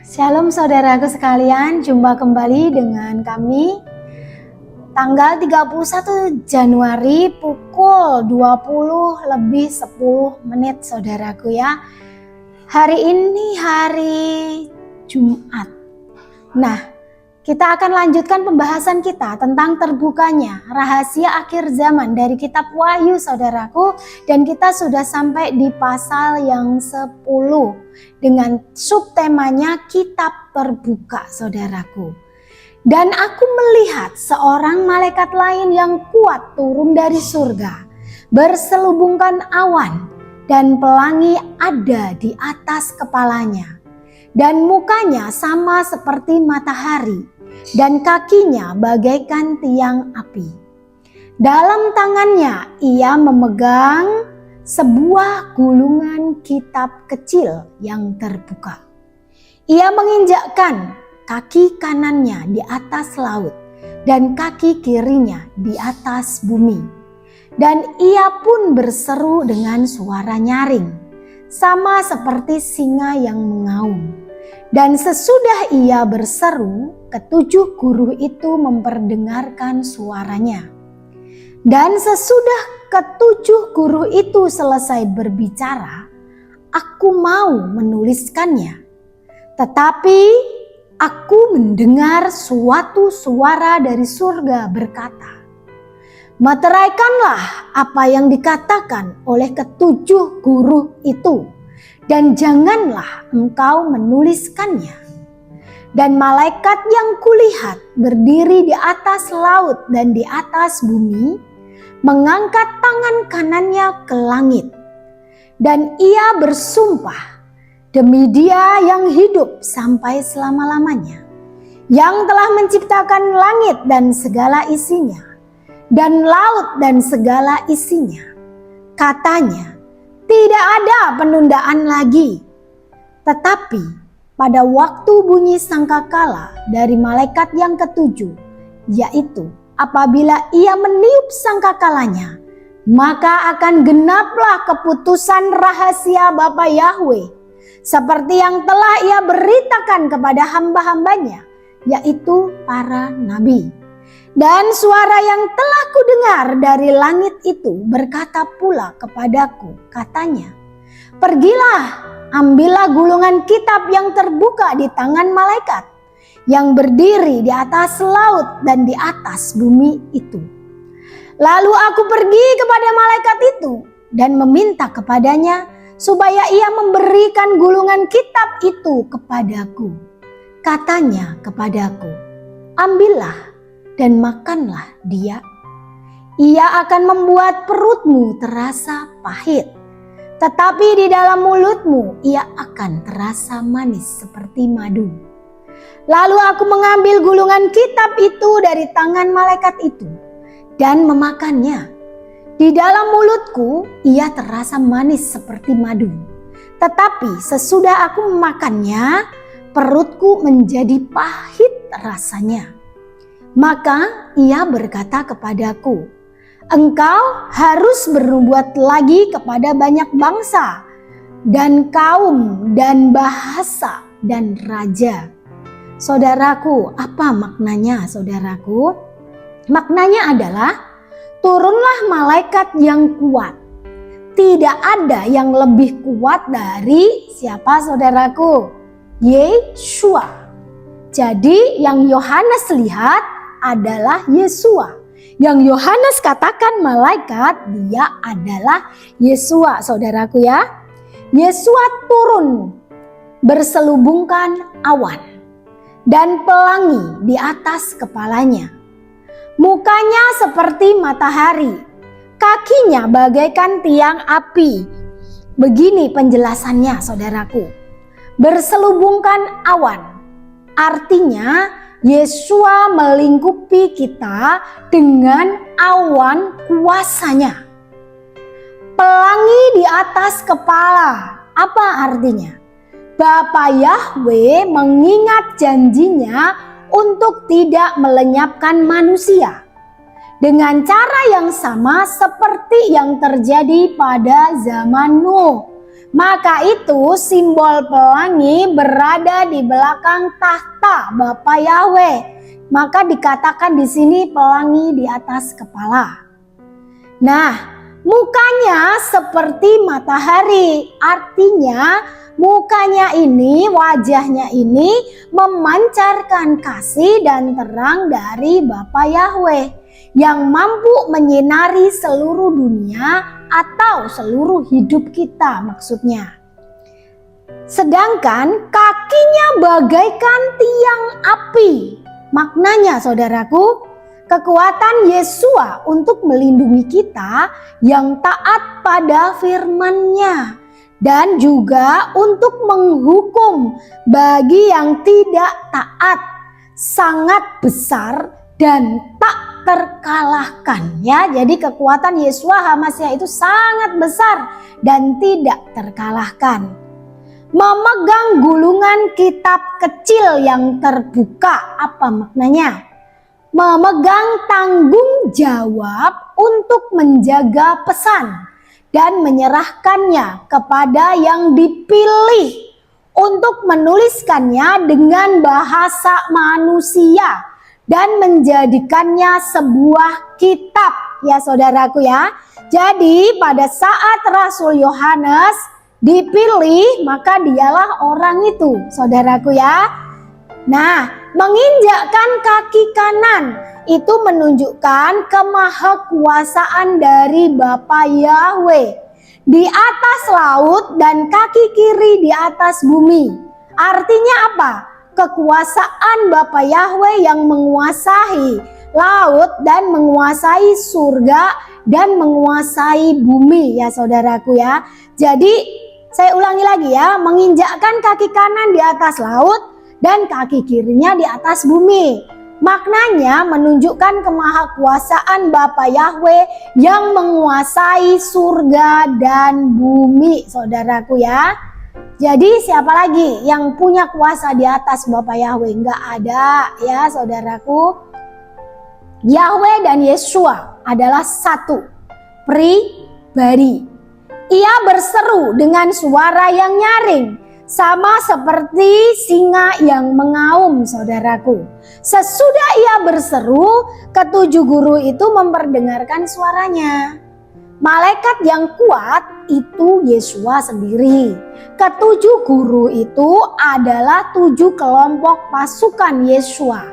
Shalom saudaraku sekalian, jumpa kembali dengan kami tanggal 31 Januari pukul 20:10 saudaraku ya. Hari ini hari Jumat. Nah, kita akan lanjutkan pembahasan kita tentang terbukanya rahasia akhir zaman dari kitab Wahyu saudaraku, dan kita sudah sampai di pasal yang 10 dengan subtemanya kitab terbuka saudaraku. Dan aku melihat seorang malaikat lain yang kuat turun dari surga, berselubungkan awan, dan pelangi ada di atas kepalanya. Dan mukanya sama seperti matahari, dan kakinya bagaikan tiang api. Dalam tangannya ia memegang sebuah gulungan kitab kecil yang terbuka. Ia menginjakkan kaki kanannya di atas laut dan kaki kirinya di atas bumi. Dan ia pun berseru dengan suara nyaring, sama seperti singa yang mengaum. Dan sesudah ia berseru, ketujuh guru itu memperdengarkan suaranya. Dan sesudah ketujuh guru itu selesai berbicara, aku mau menuliskannya. Tetapi aku mendengar suatu suara dari surga berkata, "Meteraikanlah apa yang dikatakan oleh ketujuh guru itu, dan janganlah engkau menuliskannya." Dan malaikat yang kulihat berdiri di atas laut dan di atas bumi, mengangkat tangan kanannya ke langit. Dan ia bersumpah demi Dia yang hidup sampai selama-lamanya, yang telah menciptakan langit dan segala isinya, dan laut dan segala isinya. Katanya, tidak ada penundaan lagi. Tetapi pada waktu bunyi sangkakala dari malaikat yang ketujuh, yaitu apabila ia meniup sangkakalanya, maka akan genaplah keputusan rahasia Bapa Yahweh, seperti yang telah ia beritakan kepada hamba-hambanya, yaitu para nabi. Dan suara yang telah kudengar dari langit itu berkata pula kepadaku, katanya, "Pergilah, ambillah gulungan kitab yang terbuka di tangan malaikat yang berdiri di atas laut dan di atas bumi itu." Lalu aku pergi kepada malaikat itu dan meminta kepadanya supaya ia memberikan gulungan kitab itu kepadaku. Katanya kepadaku, "Ambillah dan makanlah dia. Ia akan membuat perutmu terasa pahit, tetapi di dalam mulutmu ia akan terasa manis seperti madu." Lalu aku mengambil gulungan kitab itu dari tangan malaikat itu dan memakannya. Di dalam mulutku ia terasa manis seperti madu, tetapi sesudah aku memakannya, perutku menjadi pahit rasanya. Maka ia berkata kepadaku, "Engkau harus bernubuat lagi kepada banyak bangsa dan kaum dan bahasa dan raja." Saudaraku, apa maknanya saudaraku? Maknanya adalah turunlah malaikat yang kuat. Tidak ada yang lebih kuat dari siapa saudaraku? Yeshua. Jadi yang Yohanes lihat adalah Yesua. Yang Yohanes katakan malaikat, dia adalah Yesua saudaraku ya. Yesua turun berselubungkan awan dan pelangi di atas kepalanya. Mukanya seperti matahari, kakinya bagaikan tiang api. Begini penjelasannya saudaraku. Berselubungkan awan, artinya Yesua melingkupi kita dengan awan kuasanya. Pelangi di atas kepala, apa artinya? Bapa Yahweh mengingat janjinya untuk tidak melenyapkan manusia. Dengan cara yang sama seperti yang terjadi pada zaman Nuh. Maka itu simbol pelangi berada di belakang tahta Bapa Yahweh. Maka dikatakan di sini pelangi di atas kepala. Nah, mukanya seperti matahari, artinya mukanya ini, wajahnya ini memancarkan kasih dan terang dari Bapa Yahweh yang mampu menyinari seluruh dunia atau seluruh hidup kita maksudnya. Sedangkan kakinya bagaikan tiang api. Maknanya saudaraku, kekuatan Yesua untuk melindungi kita yang taat pada firman-Nya dan juga untuk menghukum bagi yang tidak taat sangat besar dan tak terkalahkan ya. Jadi kekuatan Yesua HaMasyiah itu sangat besar dan tidak terkalahkan. Memegang gulungan kitab kecil yang terbuka, apa maknanya? Memegang tanggung jawab untuk menjaga pesan dan menyerahkannya kepada yang dipilih untuk menuliskannya dengan bahasa manusia dan menjadikannya sebuah kitab ya saudaraku ya. Jadi pada saat Rasul Yohanes dipilih, maka dialah orang itu saudaraku ya. Nah, menginjakkan kaki kanan itu menunjukkan kemahakuasaan dari Bapa Yahweh di atas laut dan kaki kiri di atas bumi. Artinya apa? Kekuasaan Bapa Yahweh yang menguasai laut dan menguasai surga dan menguasai bumi ya saudaraku ya. Jadi saya ulangi lagi ya, menginjakkan kaki kanan di atas laut dan kaki kirinya di atas bumi. Maknanya menunjukkan kemahakuasaan Bapa Yahweh yang menguasai surga dan bumi saudaraku ya. Jadi siapa lagi yang punya kuasa di atas Bapa Yahweh? Enggak ada ya saudaraku. Yahweh dan Yesua adalah satu pribadi. Ia berseru dengan suara yang nyaring, sama seperti singa yang mengaum saudaraku. Sesudah ia berseru, ketujuh guru itu memperdengarkan suaranya. Malaikat yang kuat itu Yesua sendiri. Ketujuh guru itu adalah 7 kelompok pasukan Yesua.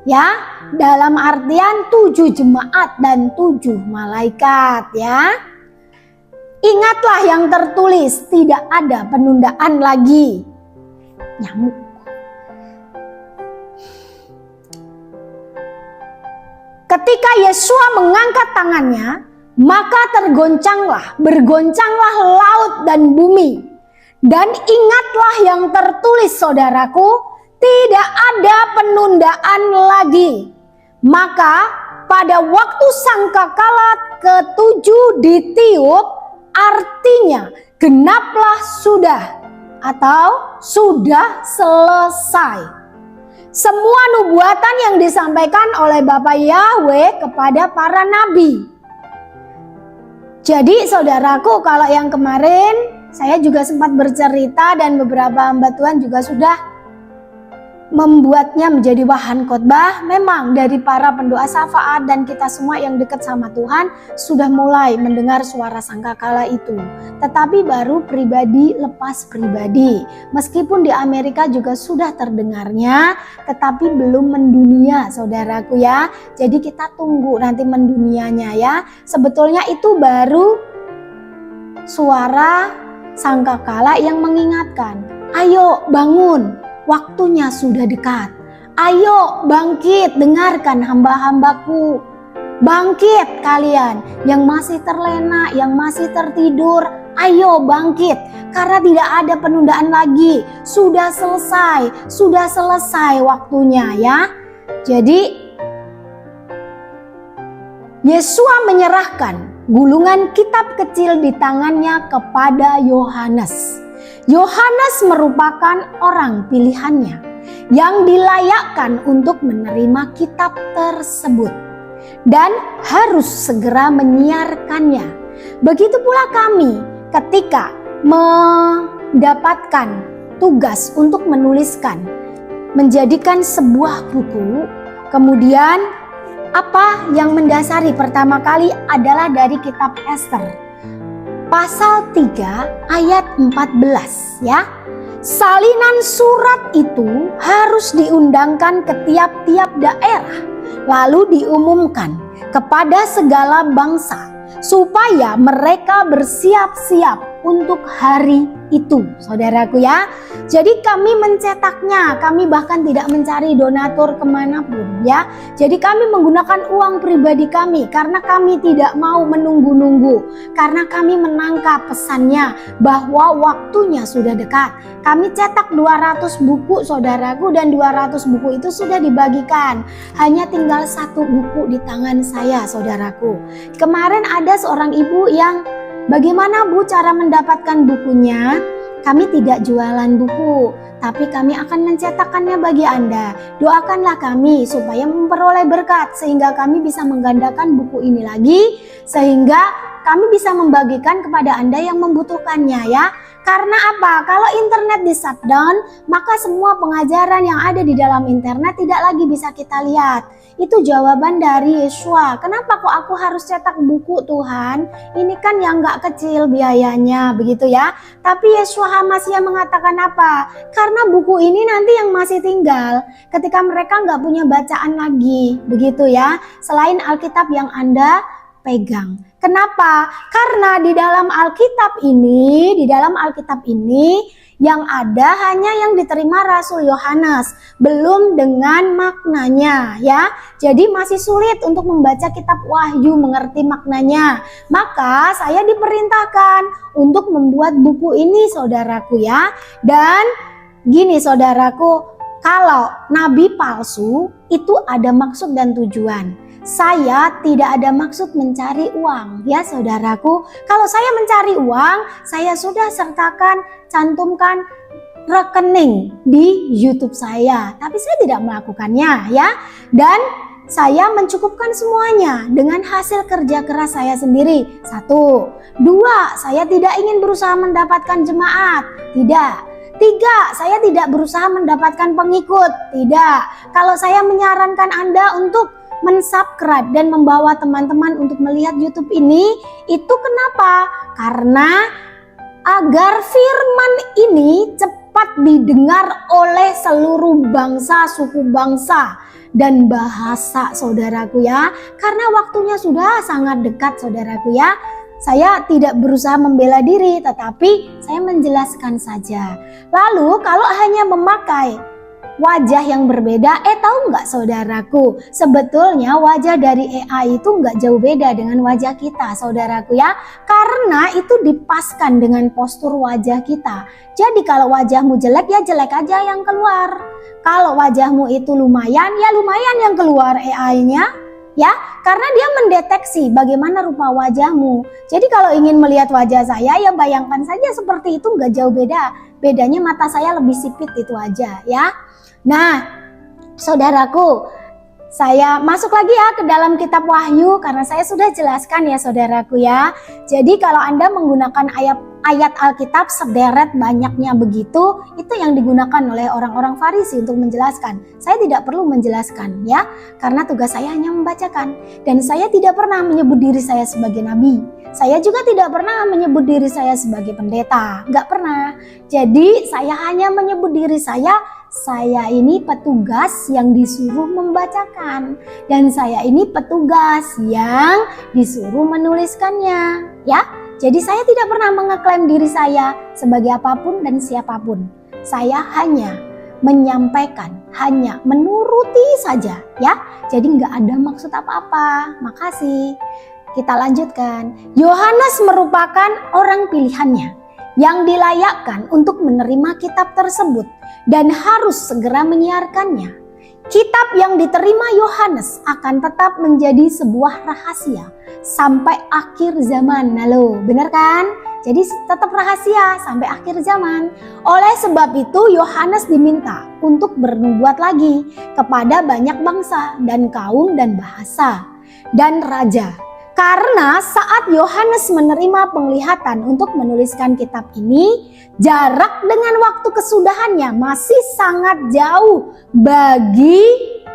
Ya, dalam artian 7 jemaat dan 7 malaikat ya. Ingatlah yang tertulis, tidak ada penundaan lagi. Nyamuk. Ketika Yesua mengangkat tangannya, maka bergoncanglah laut dan bumi. Dan ingatlah yang tertulis saudaraku, tidak ada penundaan lagi. Maka pada waktu sangkakala ke-7 ditiup, artinya genaplah sudah atau sudah selesai semua nubuatan yang disampaikan oleh Bapa Yahweh kepada para nabi. Jadi saudaraku, kalau yang kemarin saya juga sempat bercerita dan beberapa hamba Tuhan juga sudah membuatnya menjadi bahan khotbah. Memang dari para pendoa syafaat dan kita semua yang dekat sama Tuhan sudah mulai mendengar suara sangkakala itu. Tetapi baru pribadi lepas pribadi. Meskipun di Amerika juga sudah terdengarnya, tetapi belum mendunia saudaraku ya. Jadi kita tunggu nanti mendunianya ya. Sebetulnya itu baru suara sangkakala yang mengingatkan, ayo bangun, waktunya sudah dekat. Ayo bangkit, dengarkan hamba-hambaku. Bangkit kalian yang masih terlena, yang masih tertidur. Ayo bangkit, karena tidak ada penundaan lagi. Sudah selesai waktunya ya. Jadi Yesua menyerahkan gulungan kitab kecil di tangannya kepada Yohanes. Yohanes merupakan orang pilihannya yang dilayakkan untuk menerima kitab tersebut dan harus segera menyiarkannya. Begitu pula kami ketika mendapatkan tugas untuk menuliskan, menjadikan sebuah buku. Kemudian apa yang mendasari pertama kali adalah dari kitab Ester pasal 3 ayat 14 ya. Salinan surat itu harus diundangkan ke tiap-tiap daerah, lalu diumumkan kepada segala bangsa supaya mereka bersiap-siap untuk hari itu, saudaraku ya. Jadi kami mencetaknya, kami bahkan tidak mencari donatur kemanapun ya. Jadi kami menggunakan uang pribadi kami karena kami tidak mau menunggu-nunggu, karena kami menangkap pesannya bahwa waktunya sudah dekat. Kami cetak 200 buku saudaraku, dan 200 buku itu sudah dibagikan. Hanya tinggal 1 buku di tangan saya, saudaraku. Kemarin ada seorang ibu yang, bagaimana Bu cara mendapatkan bukunya? Kami tidak jualan buku, tapi kami akan mencetakkannya bagi Anda. Doakanlah kami supaya memperoleh berkat, sehingga kami bisa menggandakan buku ini lagi, sehingga kami bisa membagikan kepada Anda yang membutuhkannya ya. Karena apa? Kalau internet di shutdown, maka semua pengajaran yang ada di dalam internet tidak lagi bisa kita lihat. Itu jawaban dari Yesua. Kenapa kok aku harus cetak buku Tuhan? Ini kan yang gak kecil biayanya, begitu ya. Tapi Yesua HaMasiah mengatakan apa? Karena buku ini nanti yang masih tinggal ketika mereka gak punya bacaan lagi, begitu ya. Selain Alkitab yang Anda pegang. Kenapa? Karena di dalam Alkitab ini yang ada hanya yang diterima Rasul Yohanes, belum dengan maknanya ya. Jadi masih sulit untuk membaca kitab Wahyu, mengerti maknanya. Maka saya diperintahkan untuk membuat buku ini, saudaraku ya. Dan gini saudaraku, kalau nabi palsu itu ada maksud dan tujuan. Saya tidak ada maksud mencari uang ya saudaraku. Kalau saya mencari uang, saya sudah sertakan, cantumkan rekening di YouTube saya. Tapi saya tidak melakukannya ya. Dan saya mencukupkan semuanya dengan hasil kerja keras saya sendiri. 1. 2. Saya tidak ingin berusaha mendapatkan jemaat. Tidak. 3. Saya tidak berusaha mendapatkan pengikut. Tidak. Kalau saya menyarankan Anda untuk mensubscribe dan membawa teman-teman untuk melihat YouTube ini, itu kenapa? Karena agar firman ini cepat didengar oleh seluruh bangsa, suku bangsa, dan bahasa, saudaraku ya. Karena waktunya sudah sangat dekat, saudaraku ya. Saya tidak berusaha membela diri, tetapi saya menjelaskan saja. Lalu kalau hanya memakai wajah yang berbeda, tahu nggak saudaraku, sebetulnya wajah dari AI itu nggak jauh beda dengan wajah kita, saudaraku ya. Karena itu dipaskan dengan postur wajah kita. Jadi kalau wajahmu jelek, ya jelek aja yang keluar. Kalau wajahmu itu lumayan, ya lumayan yang keluar AI-nya ya. Karena dia mendeteksi bagaimana rupa wajahmu. Jadi kalau ingin melihat wajah saya, ya bayangkan saja seperti itu, nggak jauh beda. Bedanya mata saya lebih sipit, itu aja ya. Nah, saudaraku, saya masuk lagi ya ke dalam kitab Wahyu karena saya sudah jelaskan ya saudaraku ya. Jadi kalau Anda menggunakan ayat Alkitab sederet banyaknya begitu, itu yang digunakan oleh orang-orang Farisi untuk menjelaskan. Saya tidak perlu menjelaskan ya, karena tugas saya hanya membacakan. Dan saya tidak pernah menyebut diri saya sebagai nabi. Saya juga tidak pernah menyebut diri saya sebagai pendeta, nggak pernah. Jadi saya hanya menyebut diri saya ini petugas yang disuruh membacakan, dan saya ini petugas yang disuruh menuliskannya ya. Jadi saya tidak pernah mengeklaim diri saya sebagai apapun dan siapapun. Saya hanya menyampaikan, hanya menuruti saja ya. Jadi nggak ada maksud apa-apa. Makasih. Kita lanjutkan. Yohanes merupakan orang pilihannya yang dilayakkan untuk menerima kitab tersebut dan harus segera menyiarkannya. Kitab yang diterima Yohanes akan tetap menjadi sebuah rahasia sampai akhir zaman. Halo, benar kan? Jadi tetap rahasia sampai akhir zaman. Oleh sebab itu Yohanes diminta untuk bernubuat lagi kepada banyak bangsa dan kaum dan bahasa dan raja. Karena saat Yohanes menerima penglihatan untuk menuliskan kitab ini, jarak dengan waktu kesudahannya masih sangat jauh bagi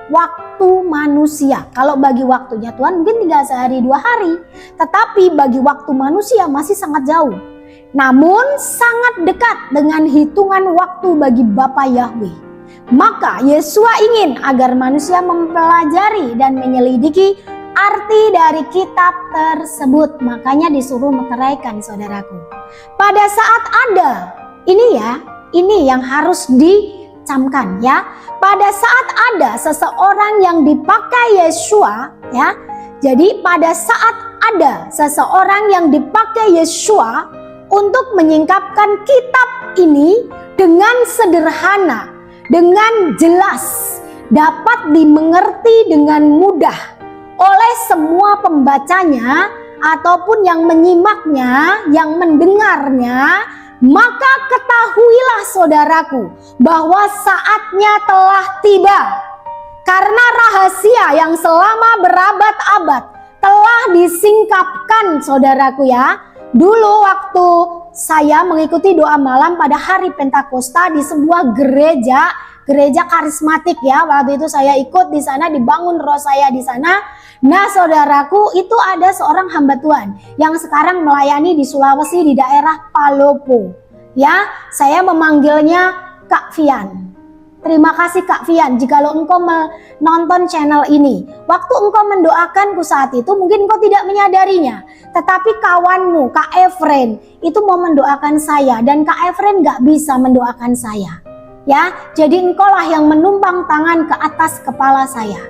waktu manusia. Kalau bagi waktunya Tuhan mungkin tinggal sehari 2 hari, tetapi bagi waktu manusia masih sangat jauh. Namun sangat dekat dengan hitungan waktu bagi Bapa Yahweh. Maka Yesua ingin agar manusia mempelajari dan menyelidiki arti dari kitab tersebut. Makanya disuruh meteraikan, saudaraku. Pada saat ada, ini yang harus dicamkan ya. Pada saat ada seseorang yang dipakai Yesua ya. Jadi pada saat ada seseorang yang dipakai Yesua untuk menyingkapkan kitab ini dengan sederhana, dengan jelas, dapat dimengerti dengan mudah oleh semua pembacanya ataupun yang menyimaknya, yang mendengarnya, maka ketahuilah saudaraku bahwa saatnya telah tiba. Karena rahasia yang selama berabad-abad telah disingkapkan, saudaraku ya. Dulu waktu saya mengikuti doa malam pada hari Pentakosta di sebuah gereja karismatik ya. Waktu itu saya ikut di sana, dibangun roh saya di sana. Nah, saudaraku, itu ada seorang hamba Tuhan yang sekarang melayani di Sulawesi di daerah Palopo. Ya, saya memanggilnya Kak Fian. Terima kasih Kak Fian, jikalau engkau menonton channel ini. Waktu engkau mendoakanku saat itu, mungkin engkau tidak menyadarinya. Tetapi kawanmu, Kak Efren, itu mau mendoakan saya. Dan Kak Efren gak bisa mendoakan saya. Ya, jadi engkaulah yang menumpang tangan ke atas kepala saya.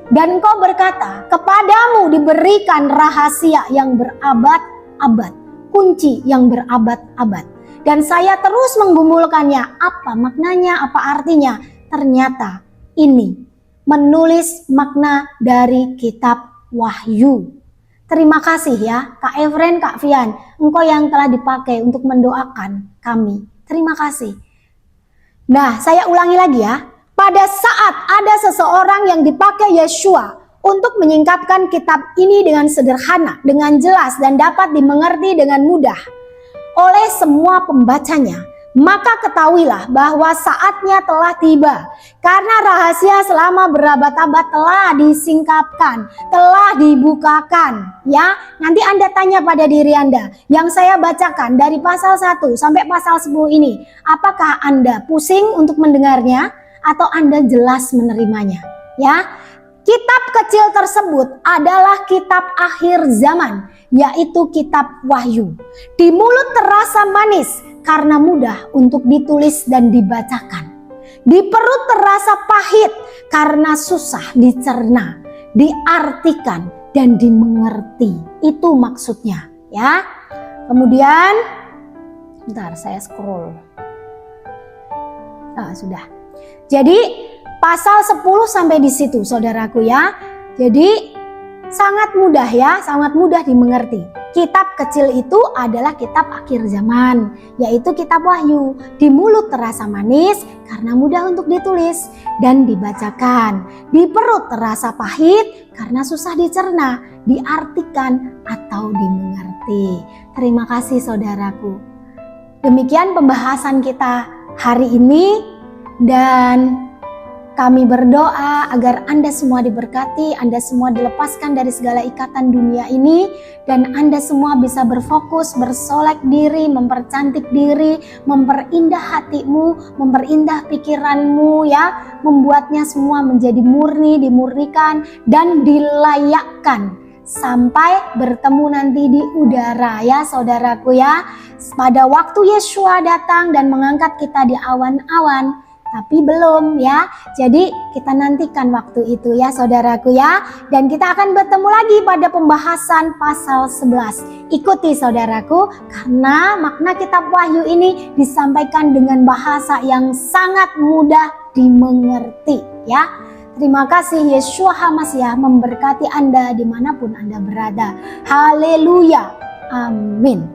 Dan engkau berkata, kepadamu diberikan rahasia yang berabad-abad, kunci yang berabad-abad. Dan saya terus menggumulkannya, apa maknanya, apa artinya. Ternyata ini menulis makna dari kitab Wahyu. Terima kasih ya Kak Efren, Kak Fian, engkau yang telah dipakai untuk mendoakan kami. Terima kasih. Nah, saya ulangi lagi ya. Pada saat ada seseorang yang dipakai Yesua untuk menyingkapkan kitab ini dengan sederhana, dengan jelas dan dapat dimengerti dengan mudah oleh semua pembacanya, maka ketahuilah bahwa saatnya telah tiba. Karena rahasia selama berabad-abad telah disingkapkan, telah dibukakan. Ya, nanti Anda tanya pada diri Anda, yang saya bacakan dari pasal 1 sampai pasal 10 ini, apakah Anda pusing untuk mendengarnya? Atau Anda jelas menerimanya? Ya, kitab kecil tersebut adalah kitab akhir zaman, yaitu kitab Wahyu. Di mulut terasa manis karena mudah untuk ditulis dan dibacakan. Di perut terasa pahit karena susah dicerna, diartikan dan dimengerti. Itu maksudnya, ya. Kemudian, bentar saya scroll. Sudah. Jadi pasal 10 sampai di situ saudaraku ya. Jadi sangat mudah ya, sangat mudah dimengerti. Kitab kecil itu adalah kitab akhir zaman, yaitu kitab Wahyu. Di mulut terasa manis karena mudah untuk ditulis dan dibacakan. Di perut terasa pahit karena susah dicerna, diartikan atau dimengerti. Terima kasih saudaraku. Demikian pembahasan kita hari ini. Dan kami berdoa agar Anda semua diberkati, Anda semua dilepaskan dari segala ikatan dunia ini, dan Anda semua bisa berfokus, bersolek diri, mempercantik diri, memperindah hatimu, memperindah pikiranmu ya, membuatnya semua menjadi murni, dimurnikan dan dilayakkan sampai bertemu nanti di udara ya saudaraku ya. Pada waktu Yesua datang dan mengangkat kita di awan-awan, tapi belum ya. Jadi kita nantikan waktu itu ya saudaraku ya. Dan kita akan bertemu lagi pada pembahasan pasal 11. Ikuti saudaraku, karena makna kitab Wahyu ini disampaikan dengan bahasa yang sangat mudah dimengerti ya. Terima kasih. Yeshua HaMashiach memberkati Anda dimanapun Anda berada. Haleluya. Amin.